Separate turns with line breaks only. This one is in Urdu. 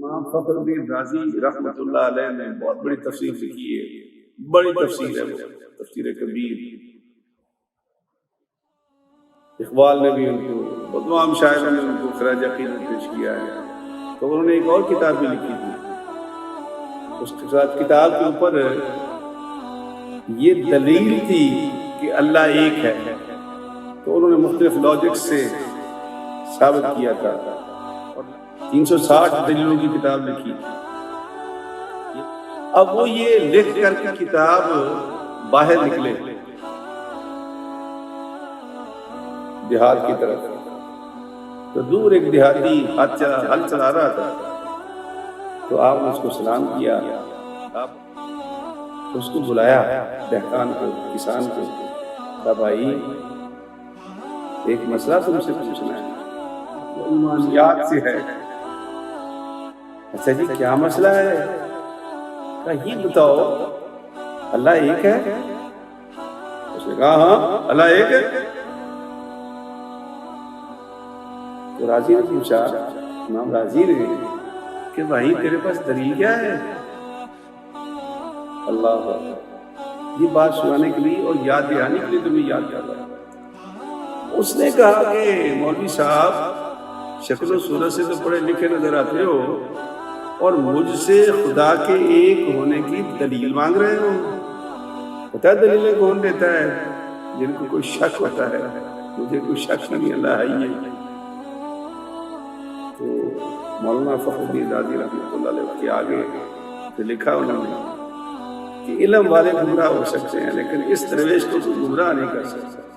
امام فخر الدین رازی رحمۃ اللہ علیہ نے بہت بڑی تفسیر لکھی ہے، بڑی تفسیر ہے وہ، تفسیر کبیر۔ اقبال نے بھی ان کو اور تمام شاعروں نے ان کو خراج عقیدت پیش کیا ہے۔ تو انہوں نے ایک اور کتاب بھی لکھی تھی، اس کے ساتھ کتاب کے اوپر یہ دلیل تھی کہ اللہ ایک ہے، تو انہوں نے مختلف لاجک سے ثابت کیا تھا، اور 360 دلیلوں کی کتاب لکھی۔ اب وہ یہ لکھ کر کے کتاب باہر نکلے دیہات کی طرف، تو دور ایک دیہاتی ہل چلا رہا تھا، تو آپ نے اس کو سلام کیا، اس کو بلایا، دہقان کو، کسان کو، کہا بھائی ایک مسئلہ تم سے پوچھنا ہے، وہ ایمانیات سے ہے۔ اچھا جی کیا مسئلہ ہے؟ کہا یہ بتاؤ اللہ ایک ہے؟ اس نے کہا ہاں اللہ ایک ہے۔ تو راضی نے پوچھا، امام راضی نے، کہ بھائی تیرے پاس دلیل کیا ہے؟ اللہ یہ بات سنانے کے لیے اور یاد دلانے کے لیے تمہیں یاد کر رہا ہے۔ اس نے کہا کہ مولوی صاحب شکل و صورت سے تو پڑھے لکھے نظر آتے ہو، اور مجھ سے خدا کے ایک ہونے کی دلیل مانگ رہے ہو؟ پتہ ہے دلیلیں کون دیتا ہے؟ جن کو کوئی شک ہوتا ہے، مجھے کوئی شک نہیں اللہ ہے ہی ہے۔ تو مولانا فخر الدین رازی رحمۃ اللہ علیہ کے آگے تو لکھا انہوں نے کہ علم والے گمراہ ہو سکتے ہیں لیکن اس درویش کو گمراہ نہیں کر سکتا۔